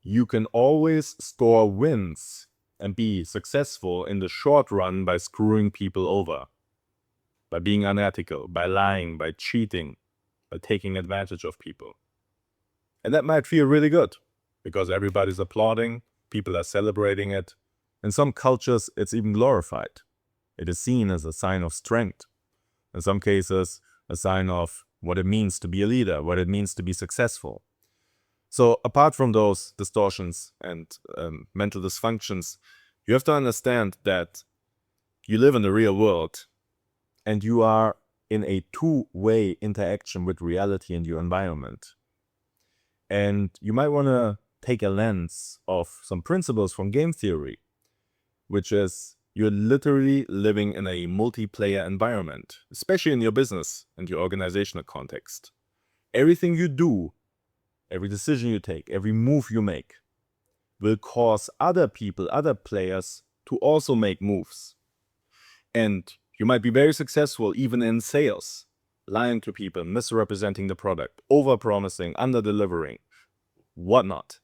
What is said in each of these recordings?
you can always score wins and be successful in the short run by screwing people over, by being unethical, by lying, by cheating, by taking advantage of people. And that might feel really good because everybody's applauding, people are celebrating it. In some cultures, it's even glorified. It is seen as a sign of strength. In some cases, a sign of what it means to be a leader, what it means to be successful. So apart from those distortions and mental dysfunctions, you have to understand that you live in the real world and you are in a two-way interaction with reality and your environment. And you might want to take a lens of some principles from game theory, which is you're literally living in a multiplayer environment, especially in your business and your organizational context. Everything you do, every decision you take, every move you make will cause other people, other players to also make moves. And you might be very successful even in sales, lying to people, misrepresenting the product, over-promising, under-delivering, whatnot.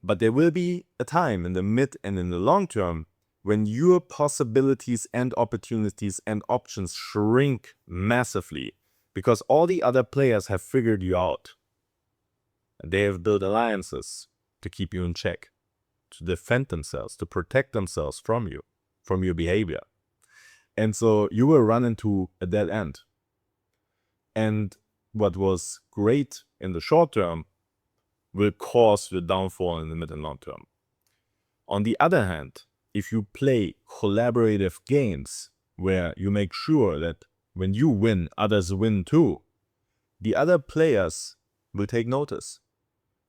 But there will be a time in the mid and in the long term when your possibilities and opportunities and options shrink massively because all the other players have figured you out. And they have built alliances to keep you in check, to defend themselves, to protect themselves from you, from your behavior. And so you will run into a dead end. And what was great in the short term will cause the downfall in the mid and long term. On the other hand, if you play collaborative games where you make sure that when you win, others win too, the other players will take notice.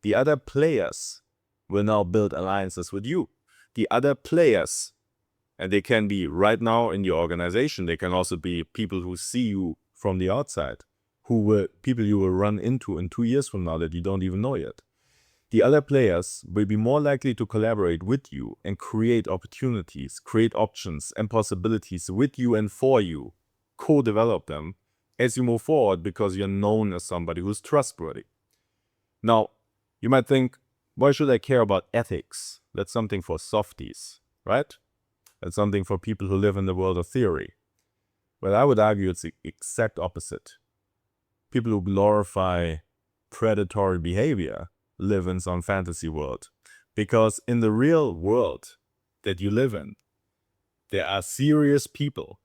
The other players will now build alliances with you. The other players, and they can be right now in your organization, they can also be people who see you from the outside, people you will run into in 2 years from now that you don't even know yet. The other players will be more likely to collaborate with you and create opportunities, create options and possibilities with you and for you, co-develop them as you move forward because you're known as somebody who's trustworthy. Now, you might think, why should I care about ethics? That's something for softies, right? That's something for people who live in the world of theory. Well, I would argue it's the exact opposite. People who glorify predatory behavior live in some fantasy world. Because in the real world that you live in, there are serious people.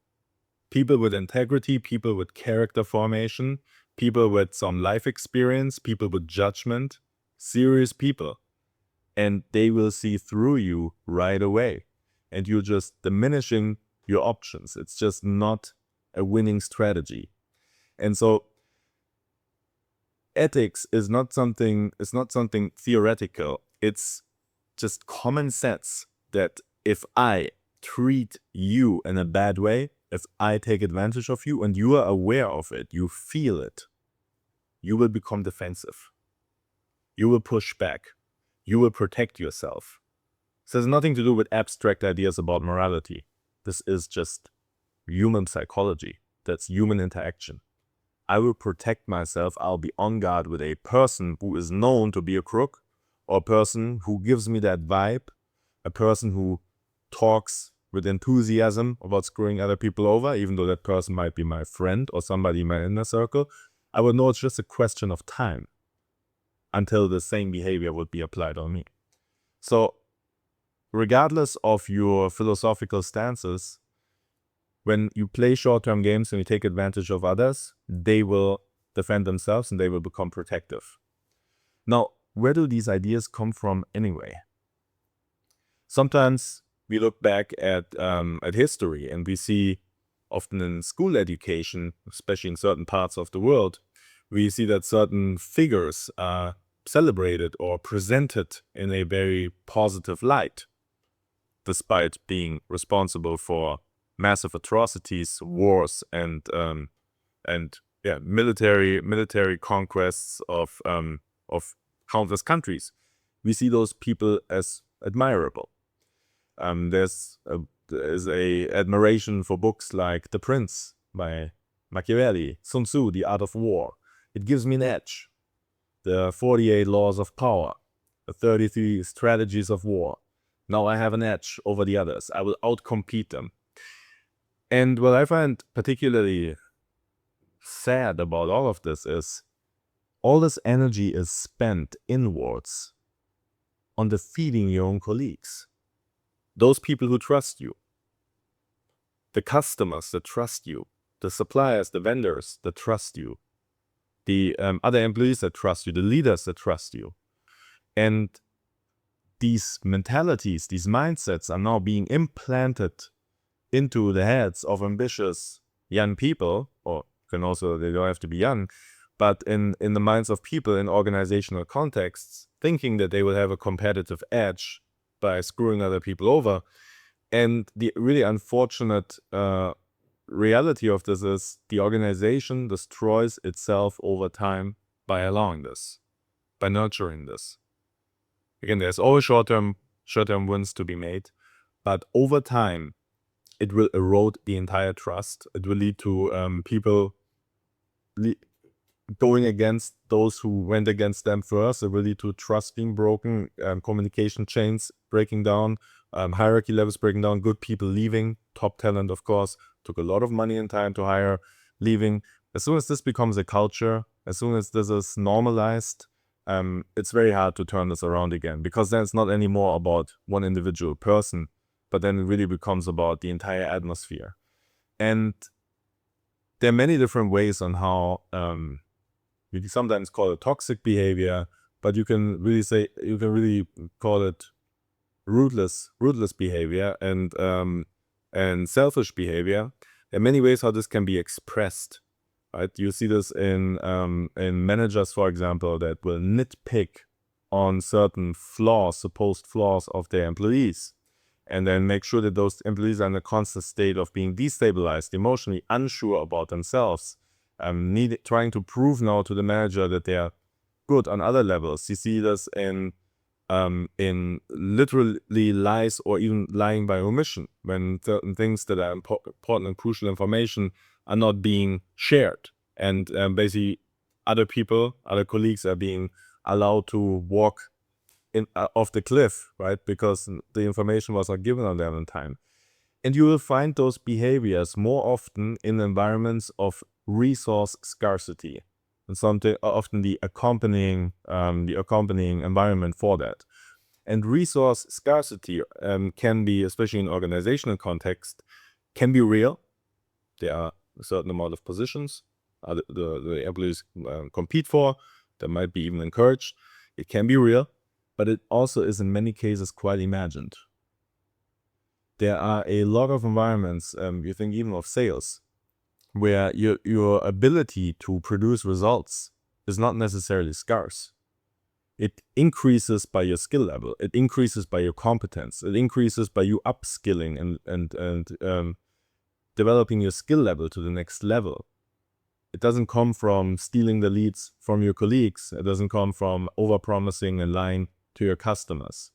People with integrity, people with character formation, people with some life experience, people with judgment, serious people. And they will see through you right away. And you're just diminishing your options. It's just not a winning strategy. And so ethics is not something theoretical. It's just common sense that if I treat you in a bad way, if I take advantage of you and you are aware of it, you feel it, you will become defensive. You will push back. You will protect yourself. This has nothing to do with abstract ideas about morality. This is just human psychology. That's human interaction. I will protect myself. I'll be on guard with a person who is known to be a crook, or a person who gives me that vibe, a person who talks with enthusiasm about screwing other people over, even though that person might be my friend or somebody in my inner circle. I would know it's just a question of time until the same behavior would be applied on me. So regardless of your philosophical stances, when you play short-term games and you take advantage of others, they will defend themselves and they will become protective. Now, where do these ideas come from anyway? Sometimes we look back at history and we see often in school education, especially in certain parts of the world, we see that certain figures are celebrated or presented in a very positive light, despite being responsible for massive atrocities, wars, and military conquests of countless countries. We see those people as admirable. There's a admiration for books like The Prince by Machiavelli, Sun Tzu, The Art of War. It gives me an edge. The 48 Laws of Power, 33 strategies of war. Now I have an edge over the others. I will outcompete them. And what I find particularly sad about all of this is all this energy is spent inwards on defeating your own colleagues. Those people who trust you. The customers that trust you. The suppliers, the vendors that trust you. The other employees that trust you. The leaders that trust you. And these mentalities, these mindsets are now being implanted into the heads of ambitious young people, or can also, they don't have to be young, but in the minds of people in organizational contexts, thinking that they will have a competitive edge by screwing other people over. And the really unfortunate reality of this is the organization destroys itself over time by allowing this, by nurturing this. Again, there's always short-term wins to be made, but over time, it will erode the entire trust. It will lead to people going against those who went against them first. It will lead to trust being broken, communication chains breaking down, hierarchy levels breaking down, good people leaving, top talent, of course, took a lot of money and time to hire, leaving. As soon as this becomes a culture, as soon as this is normalized, it's very hard to turn this around again, because then it's not anymore about one individual person, but then it really becomes about the entire atmosphere. And there are many different ways on how you sometimes call it toxic behavior, but you can really call it ruthless behavior and selfish behavior. There are many ways how this can be expressed. Right? You see this in managers, for example, that will nitpick on certain supposed flaws of their employees, and then make sure that those employees are in a constant state of being destabilized, emotionally unsure about themselves, trying to prove now to the manager that they are good on other levels. You see this in literally lies, or even lying by omission, when certain things that are important and crucial information are not being shared, and basically other colleagues are being allowed to walk off the cliff, right? Because the information was not given on them in time. And you will find those behaviors more often in environments of resource scarcity, and often the accompanying environment for that. And resource scarcity can be, especially in organizational context, can be real. There are a certain amount of positions the employees compete for, that might be even encouraged. It can be real, but it also is in many cases quite imagined. There are a lot of environments, you think even of sales, where your ability to produce results is not necessarily scarce. It increases by your skill level. It increases by your competence. It increases by you upskilling and developing your skill level to the next level. It doesn't come from stealing the leads from your colleagues. It doesn't come from overpromising and lying to your customers.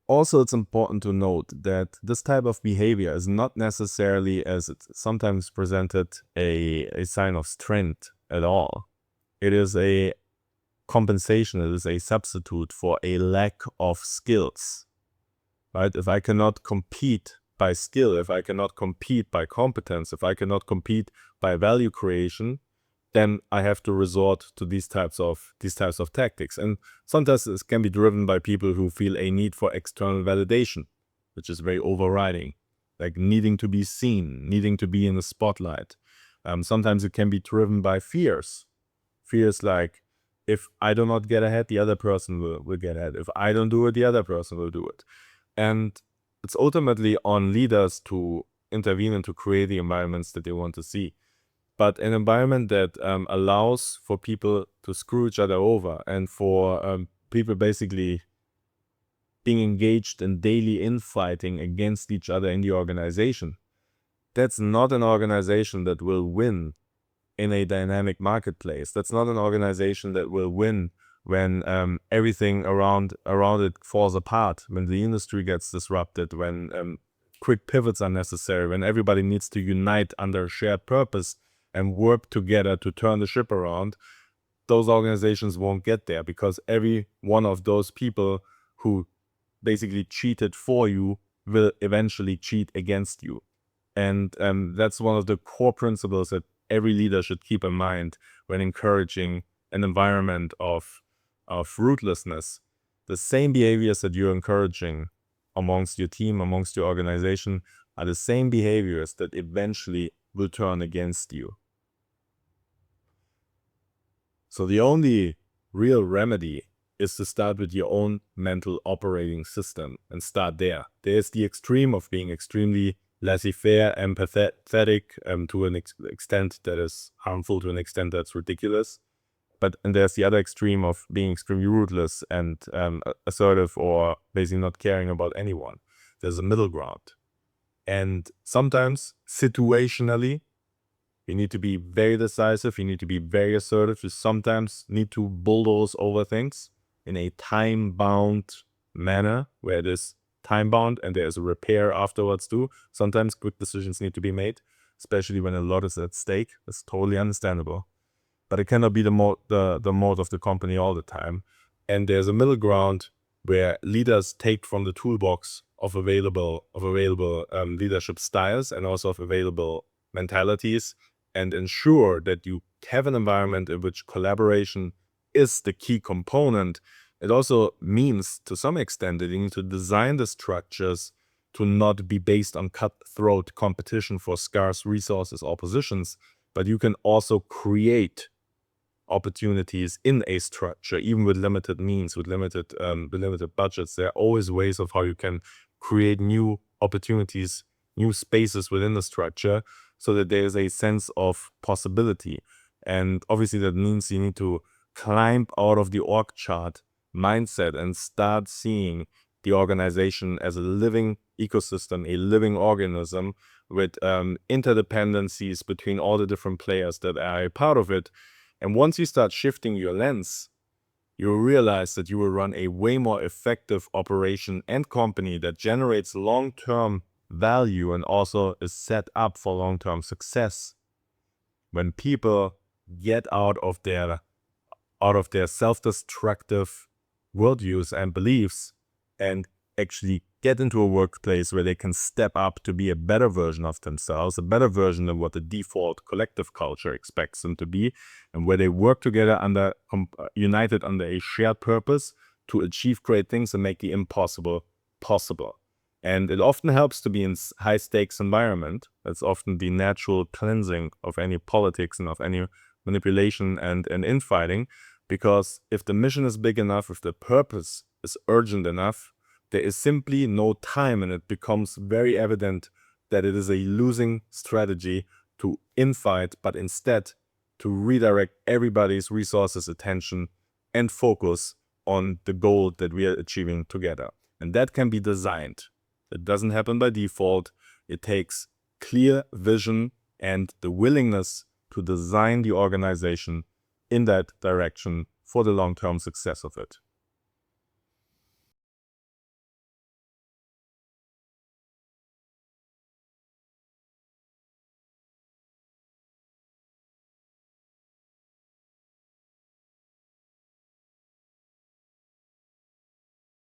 Also, it's important to note that this type of behavior is not necessarily, as it's sometimes presented, a sign of strength at all. It is a compensation. It is a substitute for a lack of skills. Right? If I cannot compete by skill, if I cannot compete by competence, if I cannot compete by value creation, then I have to resort to these types of tactics. And sometimes this can be driven by people who feel a need for external validation, which is very overriding, like needing to be seen, needing to be in the spotlight. Sometimes it can be driven by fears like, if I do not get ahead, the other person will get ahead. If I don't do it, the other person will do it. And it's ultimately on leaders to intervene and to create the environments that they want to see. But an environment that allows for people to screw each other over, and for people basically being engaged in daily infighting against each other in the organization, that's not an organization that will win in a dynamic marketplace. That's not an organization that will win when everything around it falls apart, when the industry gets disrupted, when quick pivots are necessary, when everybody needs to unite under a shared purpose and work together to turn the ship around. those organizations won't get there, because every one of those people who basically cheated for you will eventually cheat against you. And that's one of the core principles that every leader should keep in mind when encouraging an environment of ruthlessness. The same behaviors that you're encouraging amongst your team, amongst your organization, are the same behaviors that eventually will turn against you. So the only real remedy is to start with your own mental operating system and start there. There's the extreme of being extremely laissez-faire, empathetic to an extent that is harmful, to an extent that's ridiculous. And there's the other extreme of being extremely ruthless and assertive, or basically not caring about anyone. There's a middle ground. And sometimes, situationally, you need to be very decisive, you need to be very assertive, you sometimes need to bulldoze over things in a time-bound manner, where it is time-bound and there's a repair afterwards too. Sometimes quick decisions need to be made, especially when a lot is at stake. That's totally understandable. But it cannot be the mode of the company all the time. And there's a middle ground where leaders take from the toolbox of available leadership styles and also of available mentalities, and ensure that you have an environment in which collaboration is the key component. It also means, to some extent, that you need to design the structures to not be based on cutthroat competition for scarce resources or positions, but you can also create opportunities in a structure, even with limited means, with limited budgets. There are always ways of how you can create new opportunities, new spaces within the structure, so that there is a sense of possibility. And obviously that means you need to climb out of the org chart mindset and start seeing the organization as a living ecosystem, a living organism with interdependencies between all the different players that are a part of it. And once you start shifting your lens, you will realize that you will run a way more effective operation and company that generates long-term value and also is set up for long-term success. When people get out of their self-destructive worldviews and beliefs and actually get into a workplace where they can step up to be a better version of themselves, a better version of what the default collective culture expects them to be, and where they work together united under a shared purpose to achieve great things and make the impossible possible. And it often helps to be in high-stakes environment. That's often the natural cleansing of any politics and of any manipulation and infighting, because if the mission is big enough, if the purpose is urgent enough, there is simply no time, and it becomes very evident that it is a losing strategy to infight, but instead to redirect everybody's resources, attention, and focus on the goal that we are achieving together. And that can be designed. It doesn't happen by default. It takes clear vision and the willingness to design the organization in that direction for the long-term success of it.